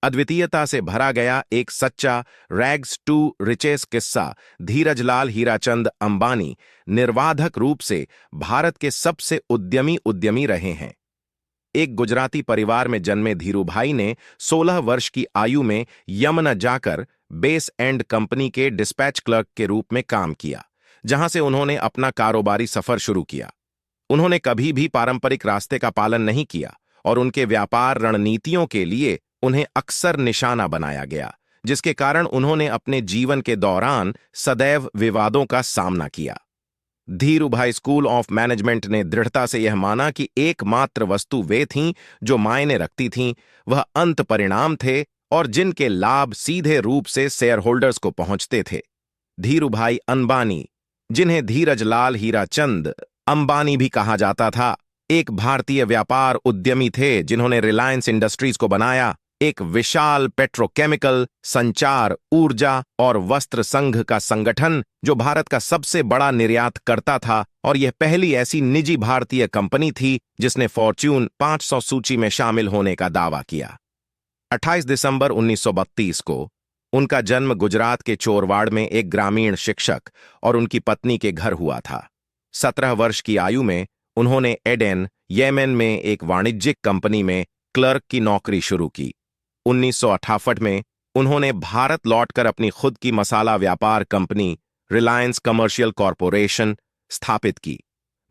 अद्वितीयता से भरा गया एक सच्चा रैग्स टू रिचेस किस्सा। धीरजलाल हीराचंद अंबानी निर्बाधक रूप से भारत के सबसे उद्यमी रहे हैं। एक गुजराती परिवार में जन्मे धीरूभाई ने 16 वर्ष की आयु में यमन जाकर बेस एंड कंपनी के डिस्पैच क्लर्क के रूप में काम किया, जहां से उन्होंने अपना कारोबारी सफर शुरू किया। उन्होंने कभी भी पारंपरिक रास्ते का पालन नहीं किया और उनके व्यापार रणनीतियों के लिए उन्हें अक्सर निशाना बनाया गया, जिसके कारण उन्होंने अपने जीवन के दौरान सदैव विवादों का सामना किया। धीरूभाई स्कूल ऑफ मैनेजमेंट ने दृढ़ता से यह माना कि एकमात्र वस्तु वे थीं जो मायने रखती थीं, वह अंत परिणाम थे और जिनके लाभ सीधे रूप से शेयर होल्डर्स को पहुंचते थे। धीरूभाई अंबानी, जिन्हें धीरजलाल हीराचंद अंबानी भी कहा जाता था, एक भारतीय व्यापार उद्यमी थे जिन्होंने रिलायंस इंडस्ट्रीज को बनाया, एक विशाल पेट्रोकेमिकल, संचार, ऊर्जा और वस्त्र संघ का संगठन जो भारत का सबसे बड़ा निर्यात करता था, और यह पहली ऐसी निजी भारतीय कंपनी थी जिसने फॉर्च्यून 500 सूची में शामिल होने का दावा किया। 28 दिसंबर 1932 को उनका जन्म गुजरात के चोरवाड़ में एक ग्रामीण शिक्षक और उनकी पत्नी के घर हुआ था। 17 वर्ष की आयु में उन्होंने एडेन, येमेन में एक वाणिज्यिक कंपनी में क्लर्क की नौकरी शुरू की। 1968 में उन्होंने भारत लौटकर अपनी खुद की मसाला व्यापार कंपनी रिलायंस कमर्शियल कॉरपोरेशन स्थापित की।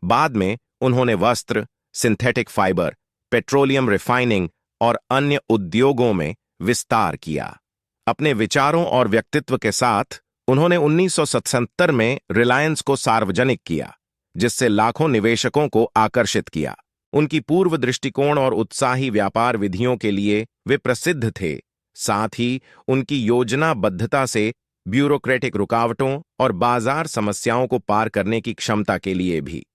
बाद में उन्होंने वस्त्र, सिंथेटिक फाइबर, पेट्रोलियम रिफाइनिंग और अन्य उद्योगों में विस्तार किया। अपने विचारों और व्यक्तित्व के साथ उन्होंने 1977 में रिलायंस को सार्वजनिक किया, जिससे लाखों निवेशकों को आकर्षित किया। उनकी पूर्व दृष्टिकोण और उत्साही व्यापार विधियों के लिए वे प्रसिद्ध थे, साथ ही उनकी योजनाबद्धता से ब्यूरोक्रेटिक रुकावटों और बाजार समस्याओं को पार करने की क्षमता के लिए भी।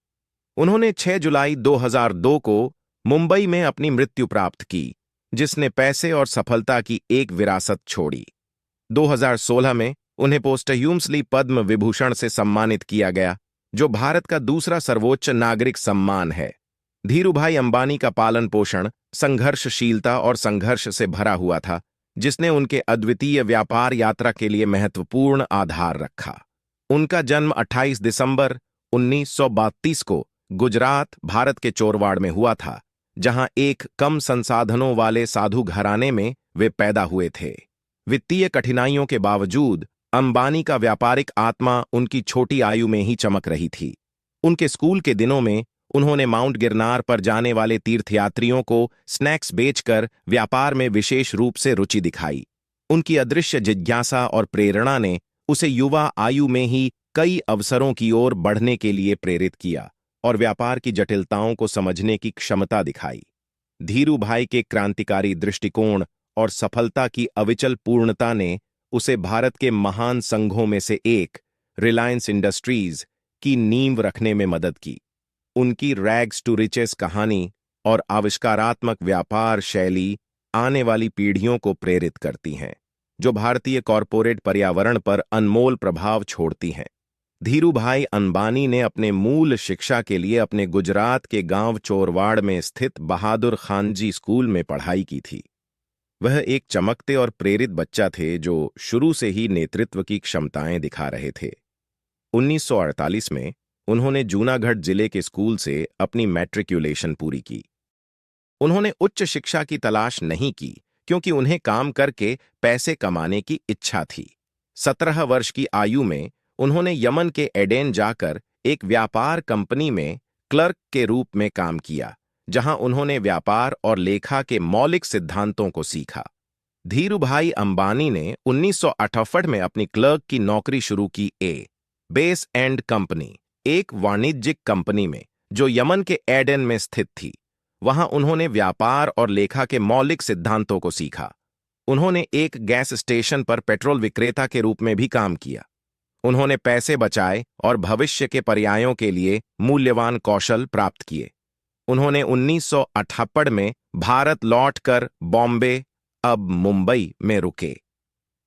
उन्होंने 6 जुलाई 2002 को मुंबई में अपनी मृत्यु प्राप्त की, जिसने पैसे और सफलता की एक विरासत छोड़ी। 2016 में उन्हें पोस्टह्यूमसली पद्म विभूषण से सम्मानित किया गया, जो भारत का दूसरा सर्वोच्च नागरिक सम्मान है। धीरूभाई अंबानी का पालन पोषण संघर्षशीलता और संघर्ष से भरा हुआ था, जिसने उनके अद्वितीय व्यापार यात्रा के लिए महत्वपूर्ण आधार रखा। उनका जन्म 28 दिसंबर 1932 को गुजरात, भारत के चोरवाड़ में हुआ था, जहां एक कम संसाधनों वाले साधु घराने में वे पैदा हुए थे। वित्तीय कठिनाइयों के बावजूद अंबानी का व्यापारिक आत्मा उनकी छोटी आयु में ही चमक रही थी। उनके स्कूल के दिनों में उन्होंने माउंट गिरनार पर जाने वाले तीर्थयात्रियों को स्नैक्स बेचकर व्यापार में विशेष रूप से रुचि दिखाई। उनकी अदृश्य जिज्ञासा और प्रेरणा ने उसे युवा आयु में ही कई अवसरों की ओर बढ़ने के लिए प्रेरित किया और व्यापार की जटिलताओं को समझने की क्षमता दिखाई। धीरूभाई के क्रांतिकारी दृष्टिकोण और सफलता की अविचल पूर्णता ने उसे भारत के महान संघों में से एक, रिलायंस इंडस्ट्रीज, की नींव रखने में मदद की। उनकी रैग्स टू रिचेस कहानी और आविष्कारात्मक व्यापार शैली आने वाली पीढ़ियों को प्रेरित करती हैं, जो भारतीय कॉरपोरेट पर्यावरण पर अनमोल प्रभाव छोड़ती हैं। धीरूभाई अंबानी ने अपने मूल शिक्षा के लिए अपने गुजरात के गांव चोरवाड़ में स्थित बहादुर खानजी स्कूल में पढ़ाई की थी। वह एक चमकते और प्रेरित बच्चा थे जो शुरू से ही नेतृत्व की क्षमताएं दिखा रहे थे। 1948 में उन्होंने जूनागढ़ जिले के स्कूल से अपनी मैट्रिकुलेशन पूरी की। उन्होंने उच्च शिक्षा की तलाश नहीं की, क्योंकि उन्हें काम करके पैसे कमाने की इच्छा थी। 17 वर्ष की आयु में उन्होंने यमन के एडेन जाकर एक व्यापार कंपनी में क्लर्क के रूप में काम किया, जहां उन्होंने व्यापार और लेखा के मौलिक सिद्धांतों को सीखा। धीरूभाई अंबानी ने 1968 में अपनी क्लर्क की नौकरी शुरू की बेस एंड कंपनी, एक वाणिज्यिक कंपनी में, जो यमन के एडेन में स्थित थी। वहां उन्होंने व्यापार और लेखा के मौलिक सिद्धांतों को सीखा। उन्होंने एक गैस स्टेशन पर पेट्रोल विक्रेता के रूप में भी काम किया। उन्होंने पैसे बचाए और भविष्य के पर्यायों के लिए मूल्यवान कौशल प्राप्त किए। उन्होंने 1968 में भारत लौटकर बॉम्बे, अब मुंबई में रुके।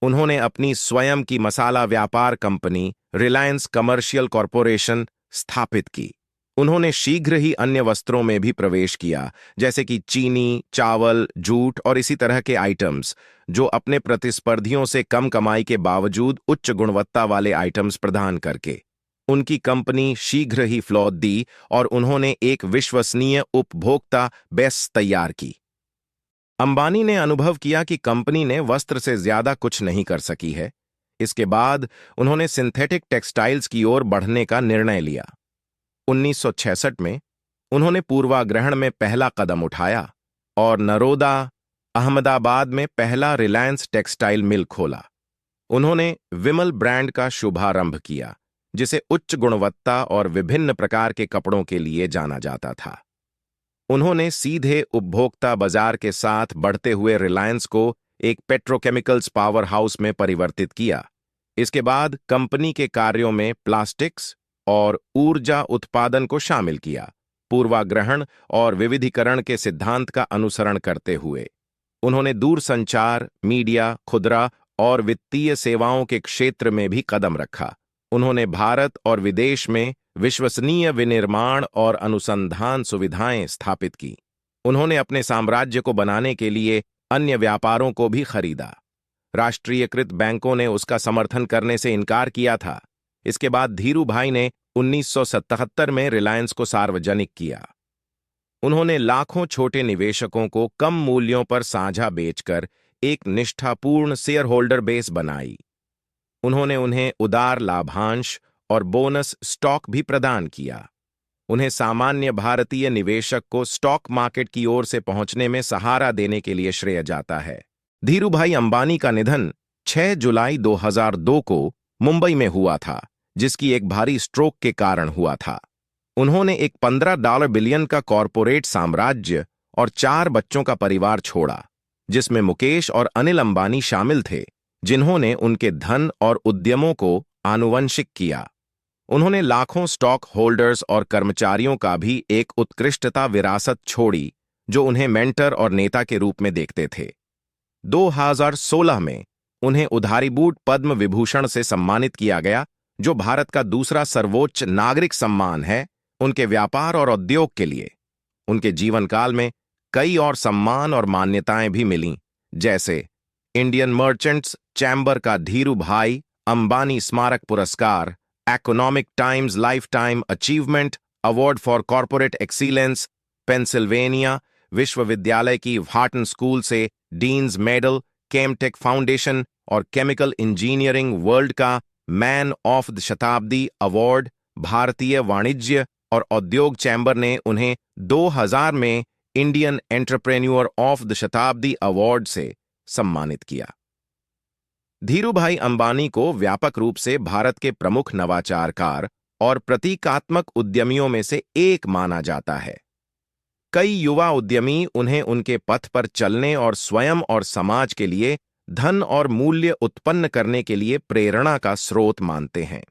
उन्होंने अपनी स्वयं की मसाला व्यापार कंपनी रिलायंस कमर्शियल कॉरपोरेशन स्थापित की उन्होंने शीघ्र ही अन्य वस्त्रों में भी प्रवेश किया, जैसे कि चीनी, चावल, जूट और इसी तरह के आइटम्स, जो अपने प्रतिस्पर्धियों से कम कमाई के बावजूद उच्च गुणवत्ता वाले आइटम्स प्रदान करके। उनकी कंपनी शीघ्र ही फ्लॉट दी और उन्होंने एक विश्वसनीय उपभोक्ता बेस तैयार की। अंबानी ने अनुभव किया कि कंपनी ने वस्त्र से ज्यादा कुछ नहीं कर सकी है। इसके बाद उन्होंने सिंथेटिक टेक्सटाइल्स की ओर बढ़ने का निर्णय लिया। 1966 में उन्होंने पूर्वाग्रहण में पहला कदम उठाया और नरोदा, अहमदाबाद में पहला रिलायंस टेक्सटाइल मिल खोला। उन्होंने विमल ब्रांड का शुभारंभ किया, जिसे उच्च गुणवत्ता और विभिन्न प्रकार के कपड़ों के लिए जाना जाता था। उन्होंने सीधे उपभोक्ता बाजार के साथ बढ़ते हुए रिलायंस को एक पेट्रोकेमिकल्स पावर हाउस में परिवर्तित किया। इसके बाद कंपनी के कार्यों में प्लास्टिक्स और ऊर्जा उत्पादन को शामिल किया, पूर्वाग्रहण और विविधीकरण के सिद्धांत का अनुसरण करते हुए। उन्होंने दूरसंचार, मीडिया, खुदरा और वित्तीय सेवाओं के क्षेत्र में भी कदम रखा। उन्होंने भारत और विदेश में विश्वसनीय विनिर्माण और अनुसंधान सुविधाएं स्थापित की। उन्होंने अपने साम्राज्य को बनाने के लिए अन्य व्यापारों को भी खरीदा। राष्ट्रीयकृत बैंकों ने उसका समर्थन करने से इनकार किया था। इसके बाद धीरूभाई ने 1977 में रिलायंस को सार्वजनिक किया। उन्होंने लाखों छोटे निवेशकों को कम मूल्यों पर साझा बेचकर एक निष्ठापूर्ण शेयर होल्डर बेस बनाई। उन्होंने उन्हें उदार लाभांश और बोनस स्टॉक भी प्रदान किया। उन्हें सामान्य भारतीय निवेशक को स्टॉक मार्केट की ओर से पहुंचने में सहारा देने के लिए श्रेय जाता है। धीरूभाई अंबानी का निधन 6 जुलाई 2002 को मुंबई में हुआ था, जिसकी एक भारी स्ट्रोक के कारण हुआ था। उन्होंने एक $15 बिलियन का कॉरपोरेट साम्राज्य और 4 बच्चों का परिवार छोड़ा, जिसमें मुकेश और अनिल अंबानी शामिल थे, जिन्होंने उनके धन और उद्यमों को आनुवंशिक किया। उन्होंने लाखों स्टॉक होल्डर्स और कर्मचारियों का भी एक उत्कृष्टता विरासत छोड़ी, जो उन्हें मेंटर और नेता के रूप में देखते थे। 2016 में उन्हें उधारीबूट पद्म विभूषण से सम्मानित किया गया, जो भारत का दूसरा सर्वोच्च नागरिक सम्मान है उनके व्यापार और उद्योग के लिए। उनके जीवन काल में कई और सम्मान और मान्यताएं भी मिलीं, जैसे इंडियन मर्चेंट्स चैम्बर का धीरूभाई अंबानी स्मारक पुरस्कार, economic times lifetime achievement award for corporate excellence, Pennsylvania विश्वविद्यालय की व्हार्टन स्कूल से डीन्स मेडल, केमटेक फाउंडेशन और केमिकल इंजीनियरिंग वर्ल्ड का मैन ऑफ द शताब्दी अवार्ड। भारतीय वाणिज्य और उद्योग चैम्बर ने उन्हें 2000 में इंडियन एंटरप्रेन्योर ऑफ द शताब्दी अवार्ड से सम्मानित किया। धीरूभाई अंबानी को व्यापक रूप से भारत के प्रमुख नवाचारकार और प्रतीकात्मक उद्यमियों में से एक माना जाता है। कई युवा उद्यमी उन्हें उनके पथ पर चलने और स्वयं और समाज के लिए धन और मूल्य उत्पन्न करने के लिए प्रेरणा का स्रोत मानते हैं।